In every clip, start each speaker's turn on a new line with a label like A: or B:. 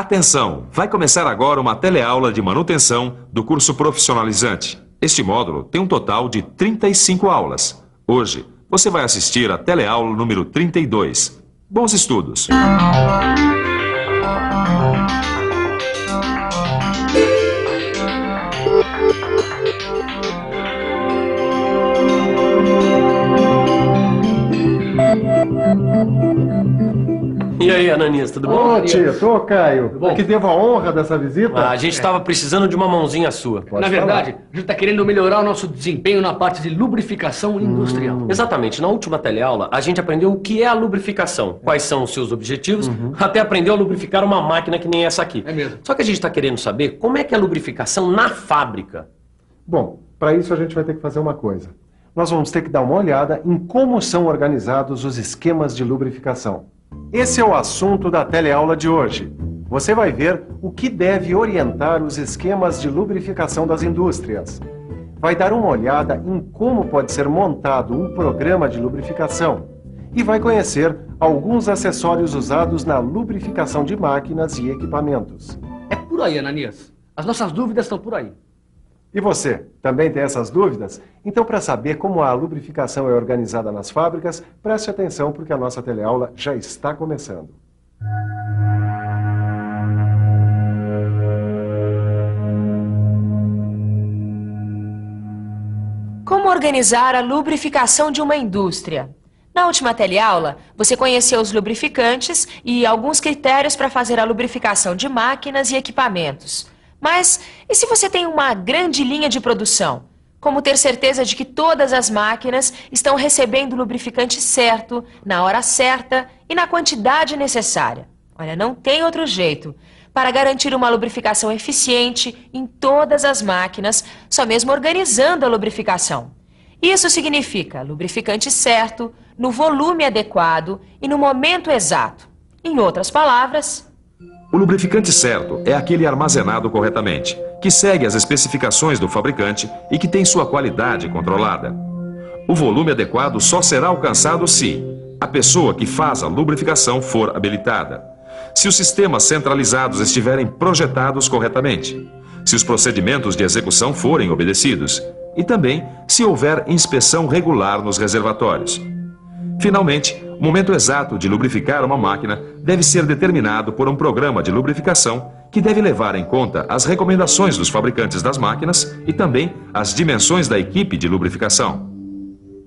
A: Atenção! Vai começar agora uma teleaula de manutenção do curso profissionalizante. Este módulo tem um total de 35 aulas. Hoje, você vai assistir a teleaula número 32. Bons estudos!
B: E aí, Ananias, tudo bom?
C: Ô, tio, tô, Caio.
B: Bom.
C: Eu que devo a honra dessa visita.
B: A gente estava precisando de uma mãozinha sua.
D: Na verdade, a gente está querendo melhorar o nosso desempenho na parte de lubrificação industrial.
B: Exatamente. Na última teleaula, a gente aprendeu o que é a lubrificação, quais são os seus objetivos, até aprendeu a lubrificar uma máquina que nem essa aqui.
D: É mesmo.
B: Só que a gente está querendo saber como é que é a lubrificação na fábrica.
C: Bom, para isso a gente vai ter que fazer uma coisa. Nós vamos ter que dar uma olhada em como são organizados os esquemas de lubrificação. Esse é o assunto da teleaula de hoje. Você vai ver o que deve orientar os esquemas de lubrificação das indústrias. Vai dar uma olhada em como pode ser montado um programa de lubrificação. E vai conhecer alguns acessórios usados na lubrificação de máquinas e equipamentos.
D: É por aí, Ananias. As nossas dúvidas estão por aí.
C: E você, também tem essas dúvidas? Então, para saber como a lubrificação é organizada nas fábricas, preste atenção porque a nossa teleaula já está começando.
E: Como organizar a lubrificação de uma indústria? Na última teleaula, você conheceu os lubrificantes e alguns critérios para fazer a lubrificação de máquinas e equipamentos. Mas e se você tem uma grande linha de produção? Como ter certeza de que todas as máquinas estão recebendo o lubrificante certo, na hora certa e na quantidade necessária? Olha, não tem outro jeito. Para garantir uma lubrificação eficiente em todas as máquinas, só mesmo organizando a lubrificação. Isso significa lubrificante certo, no volume adequado e no momento exato. Em outras palavras...
A: O lubrificante certo é aquele armazenado corretamente, que segue as especificações do fabricante e que tem sua qualidade controlada. O volume adequado só será alcançado se a pessoa que faz a lubrificação for habilitada, se os sistemas centralizados estiverem projetados corretamente, se os procedimentos de execução forem obedecidos e também se houver inspeção regular nos reservatórios. Finalmente, o momento exato de lubrificar uma máquina deve ser determinado por um programa de lubrificação que deve levar em conta as recomendações dos fabricantes das máquinas e também as dimensões da equipe de lubrificação.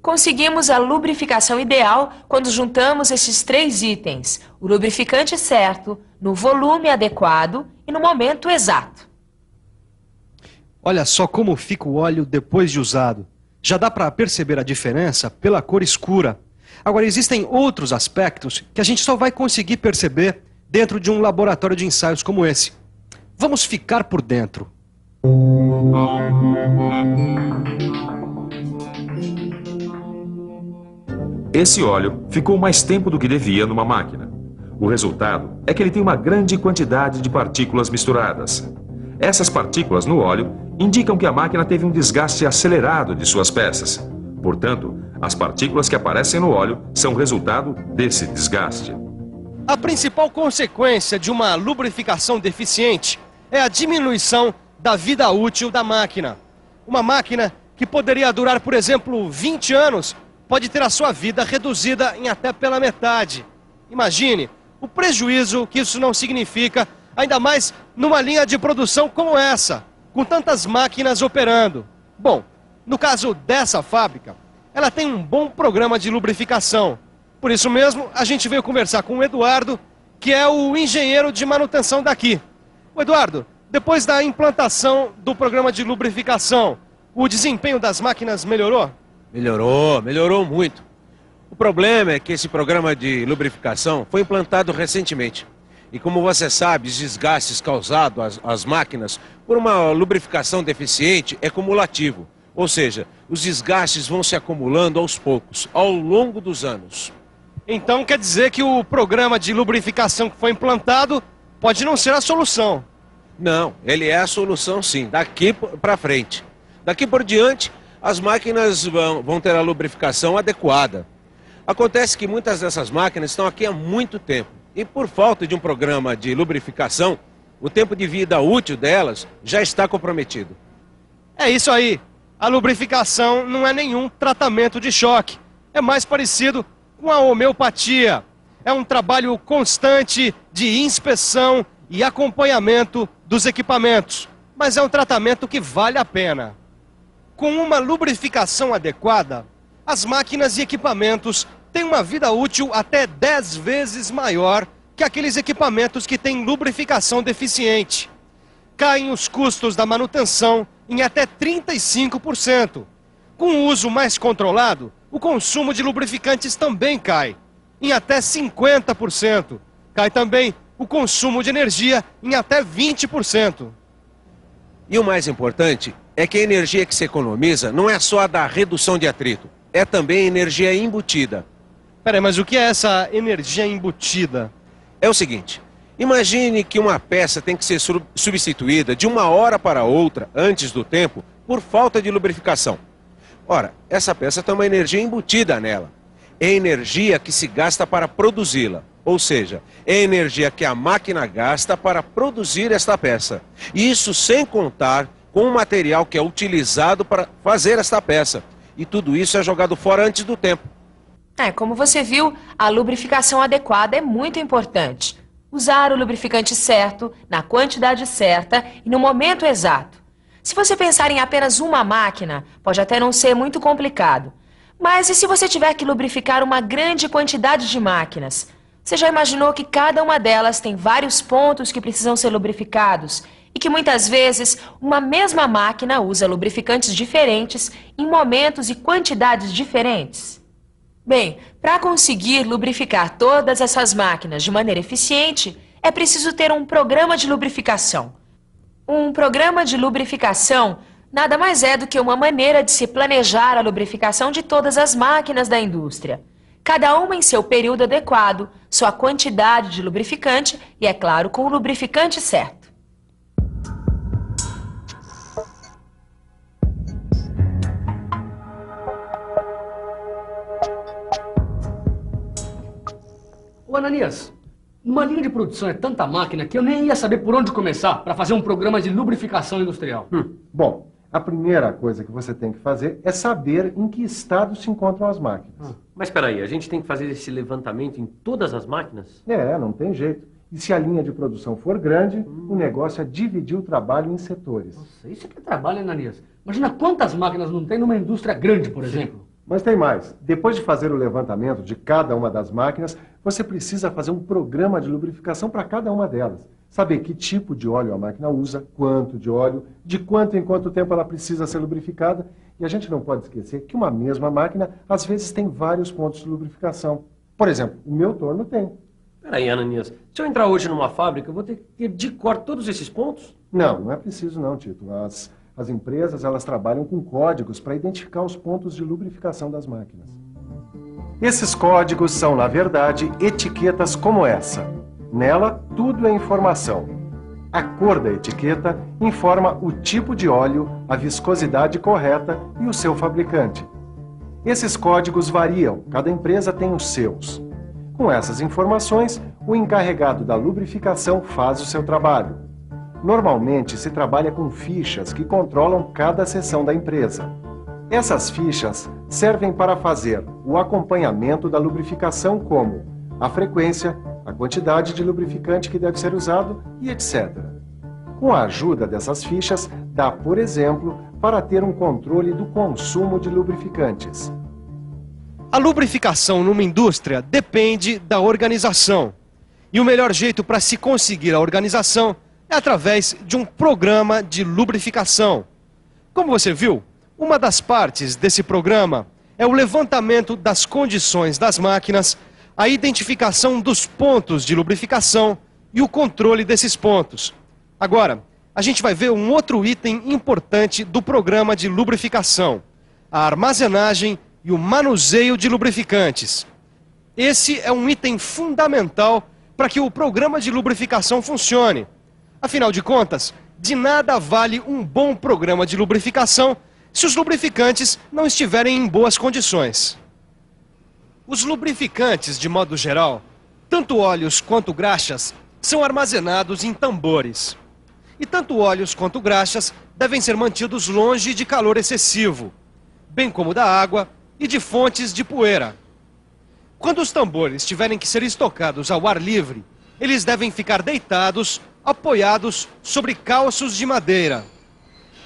E: Conseguimos a lubrificação ideal quando juntamos esses 3 itens: o lubrificante certo, no volume adequado e no momento exato.
F: Olha só como fica o óleo depois de usado. Já dá para perceber a diferença pela cor escura. Agora, existem outros aspectos que a gente só vai conseguir perceber dentro de um laboratório de ensaios como esse. Vamos ficar por dentro.
A: Esse óleo ficou mais tempo do que devia numa máquina. O resultado é que ele tem uma grande quantidade de partículas misturadas. Essas partículas no óleo indicam que a máquina teve um desgaste acelerado de suas peças. Portanto, as partículas que aparecem no óleo são resultado desse desgaste.
F: A principal consequência de uma lubrificação deficiente é a diminuição da vida útil da máquina. Uma máquina que poderia durar, por exemplo, 20 anos, pode ter a sua vida reduzida em até pela metade. Imagine o prejuízo que isso não significa, ainda mais numa linha de produção como essa, com tantas máquinas operando. Bom, no caso dessa fábrica, ela tem um bom programa de lubrificação. Por isso mesmo, a gente veio conversar com o Eduardo, que é o engenheiro de manutenção daqui. O Eduardo, depois da implantação do programa de lubrificação, o desempenho das máquinas melhorou?
G: Melhorou muito. O problema é que esse programa de lubrificação foi implantado recentemente. E como você sabe, os desgastes causados às máquinas por uma lubrificação deficiente é cumulativo. Ou seja, os desgastes vão se acumulando aos poucos, ao longo dos anos.
F: Então quer dizer que o programa de lubrificação que foi implantado pode não ser a solução.
G: Não, ele é a solução sim, daqui para frente. Daqui por diante, as máquinas vão ter a lubrificação adequada. Acontece que muitas dessas máquinas estão aqui há muito tempo E por falta de um programa de lubrificação, o tempo de vida útil delas já está comprometido.
F: É isso aí. A lubrificação não é nenhum tratamento de choque. É mais parecido com a homeopatia. É um trabalho constante de inspeção e acompanhamento dos equipamentos. Mas é um tratamento que vale a pena. Com uma lubrificação adequada, as máquinas e equipamentos têm uma vida útil até 10 vezes maior que aqueles equipamentos que têm lubrificação deficiente. Caem os custos da manutenção em até 35%. Com o uso mais controlado, o consumo de lubrificantes também cai, em até 50%. Cai também o consumo de energia em até 20%.
G: E o mais importante é que a energia que se economiza não é só a da redução de atrito, é também energia embutida.
F: Peraí, mas o que é essa energia embutida?
G: É o seguinte, imagine que uma peça tem que ser substituída de uma hora para outra, antes do tempo, por falta de lubrificação. Ora, essa peça tem uma energia embutida nela. É energia que se gasta para produzi-la. Ou seja, é energia que a máquina gasta para produzir esta peça. Isso sem contar com o material que é utilizado para fazer esta peça. E tudo isso é jogado fora antes do tempo.
E: Como você viu, a lubrificação adequada é muito importante. Usar o lubrificante certo, na quantidade certa e no momento exato. Se você pensar em apenas uma máquina, pode até não ser muito complicado. Mas e se você tiver que lubrificar uma grande quantidade de máquinas? Você já imaginou que cada uma delas tem vários pontos que precisam ser lubrificados e que muitas vezes uma mesma máquina usa lubrificantes diferentes em momentos e quantidades diferentes? Bem, para conseguir lubrificar todas essas máquinas de maneira eficiente, é preciso ter um programa de lubrificação. Um programa de lubrificação nada mais é do que uma maneira de se planejar a lubrificação de todas as máquinas da indústria. Cada uma em seu período adequado, sua quantidade de lubrificante e, é claro, com o lubrificante certo.
D: Ô Ananias, numa linha de produção é tanta máquina que eu nem ia saber por onde começar para fazer um programa de lubrificação industrial.
C: Bom, a primeira coisa que você tem que fazer é saber em que estado se encontram as máquinas.
B: Mas espera aí, a gente tem que fazer esse levantamento em todas as máquinas?
C: Não tem jeito. E se a linha de produção for grande, o negócio é dividir o trabalho em setores.
D: Nossa, isso que é trabalho, Ananias. Imagina quantas máquinas não tem numa indústria grande, por exemplo.
C: Mas tem mais. Depois de fazer o levantamento de cada uma das máquinas, você precisa fazer um programa de lubrificação para cada uma delas. Saber que tipo de óleo a máquina usa, quanto de óleo, de quanto em quanto tempo ela precisa ser lubrificada. E a gente não pode esquecer que uma mesma máquina, às vezes, tem vários pontos de lubrificação. Por exemplo, o meu torno tem.
B: Peraí, Ananias, se eu entrar hoje numa fábrica, eu vou ter que ter de cor todos esses pontos?
C: Não é preciso não, Tito. As empresas, elas trabalham com códigos para identificar os pontos de lubrificação das máquinas. Esses códigos são, na verdade, etiquetas como essa. Nela, tudo é informação. A cor da etiqueta informa o tipo de óleo, a viscosidade correta e o seu fabricante. Esses códigos variam, cada empresa tem os seus. Com essas informações, o encarregado da lubrificação faz o seu trabalho. Normalmente se trabalha com fichas que controlam cada seção da empresa. Essas fichas servem para fazer o acompanhamento da lubrificação, como a frequência, a quantidade de lubrificante que deve ser usado e etc. Com a ajuda dessas fichas, dá, por exemplo, para ter um controle do consumo de lubrificantes.
F: A lubrificação numa indústria depende da organização. E o melhor jeito para se conseguir a organização é através de um programa de lubrificação. Como você viu, uma das partes desse programa é o levantamento das condições das máquinas, a identificação dos pontos de lubrificação e o controle desses pontos. Agora, a gente vai ver um outro item importante do programa de lubrificação: a armazenagem e o manuseio de lubrificantes. Esse é um item fundamental para que o programa de lubrificação funcione. Afinal de contas, de nada vale um bom programa de lubrificação se os lubrificantes não estiverem em boas condições. Os lubrificantes, de modo geral, Tanto óleos quanto graxas são armazenados em tambores. E tanto óleos quanto graxas devem ser mantidos longe de calor excessivo, bem como da água e de fontes de poeira. Quando os tambores tiverem que ser estocados ao ar livre, eles devem ficar deitados, apoiados sobre calços de madeira.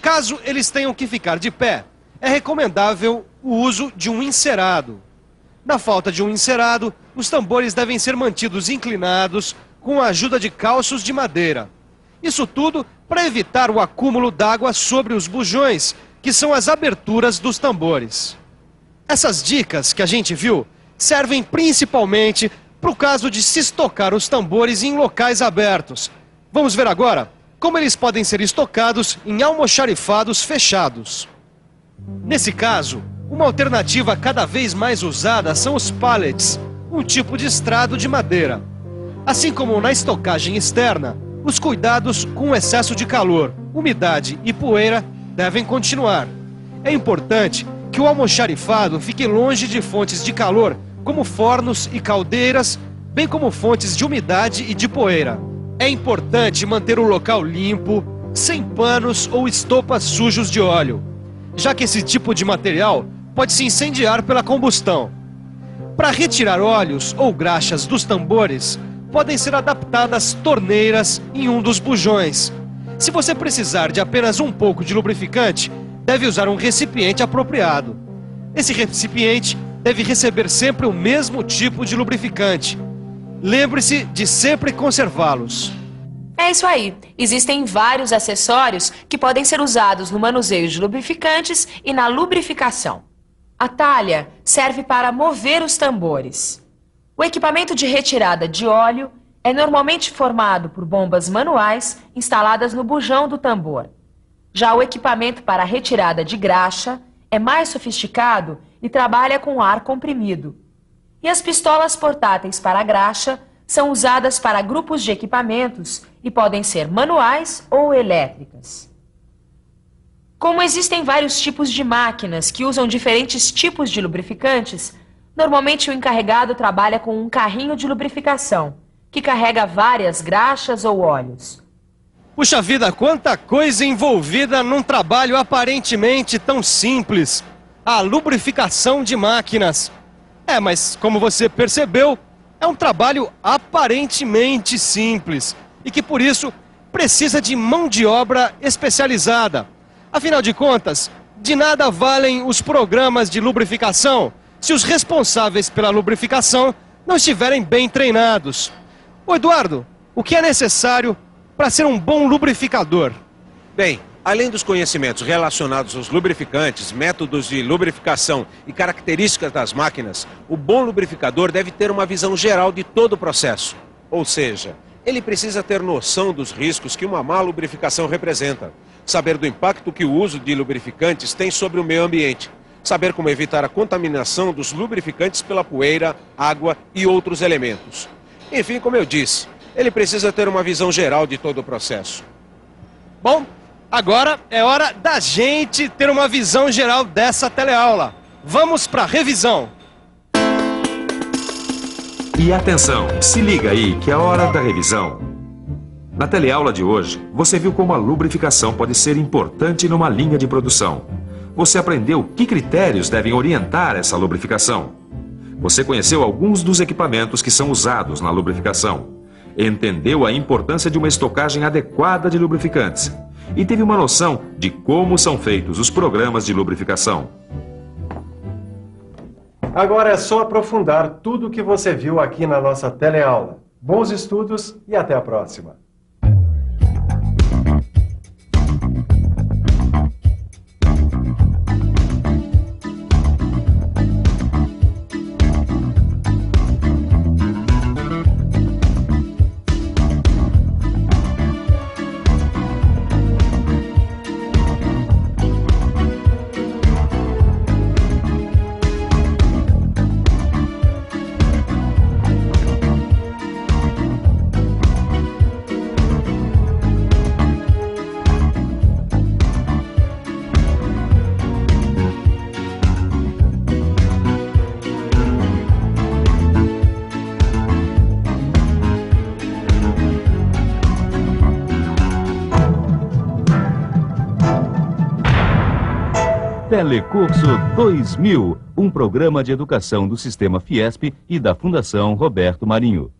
F: Caso eles tenham que ficar de pé, é recomendável o uso de um encerado. Na falta de um encerado, os tambores devem ser mantidos inclinados com a ajuda de calços de madeira. Isso tudo para evitar o acúmulo d'água sobre os bujões, que são as aberturas dos tambores. Essas dicas que a gente viu servem principalmente para o caso de se estocar os tambores em locais abertos. Vamos ver agora como eles podem ser estocados em almoxarifados fechados. Nesse caso, uma alternativa cada vez mais usada são os pallets, um tipo de estrado de madeira. Assim como na estocagem externa, os cuidados com o excesso de calor, umidade e poeira devem continuar. É importante que o almoxarifado fique longe de fontes de calor, como fornos e caldeiras, bem como fontes de umidade e de poeira. É importante manter o local limpo, sem panos ou estopas sujos de óleo, já que esse tipo de material pode se incendiar pela combustão. Para retirar óleos ou graxas dos tambores, podem ser adaptadas torneiras em um dos bujões. Se você precisar de apenas um pouco de lubrificante, deve usar um recipiente apropriado. Esse recipiente deve receber sempre o mesmo tipo de lubrificante. Lembre-se de sempre conservá-los.
E: É isso aí. Existem vários acessórios que podem ser usados no manuseio de lubrificantes e na lubrificação. A talha serve para mover os tambores. O equipamento de retirada de óleo é normalmente formado por bombas manuais instaladas no bujão do tambor. Já o equipamento para retirada de graxa é mais sofisticado e trabalha com ar comprimido. E as pistolas portáteis para graxa são usadas para grupos de equipamentos e podem ser manuais ou elétricas. Como existem vários tipos de máquinas que usam diferentes tipos de lubrificantes, normalmente o encarregado trabalha com um carrinho de lubrificação, que carrega várias graxas ou óleos.
F: Puxa vida, quanta coisa envolvida num trabalho aparentemente tão simples. A lubrificação de máquinas. Mas como você percebeu, é um trabalho aparentemente simples e que por isso precisa de mão de obra especializada. Afinal de contas, de nada valem os programas de lubrificação se os responsáveis pela lubrificação não estiverem bem treinados. Ô Eduardo, o que é necessário para ser um bom lubrificador?
G: Bem, além dos conhecimentos relacionados aos lubrificantes, métodos de lubrificação e características das máquinas, o bom lubrificador deve ter uma visão geral de todo o processo. Ou seja, ele precisa ter noção dos riscos que uma má lubrificação representa, saber do impacto que o uso de lubrificantes tem sobre o meio ambiente, saber como evitar a contaminação dos lubrificantes pela poeira, água e outros elementos. Enfim, como eu disse, ele precisa ter uma visão geral de todo o processo.
F: Bom, agora é hora da gente ter uma visão geral dessa teleaula. Vamos para a revisão.
A: E atenção, se liga aí que é a hora da revisão. Na teleaula de hoje, você viu como a lubrificação pode ser importante numa linha de produção. Você aprendeu que critérios devem orientar essa lubrificação. Você conheceu alguns dos equipamentos que são usados na lubrificação. Entendeu a importância de uma estocagem adequada de lubrificantes. E teve uma noção de como são feitos os programas de lubrificação.
C: Agora é só aprofundar tudo o que você viu aqui na nossa teleaula. Bons estudos e até a próxima!
H: Telecurso 2000, um programa de educação do Sistema Fiesp e da Fundação Roberto Marinho.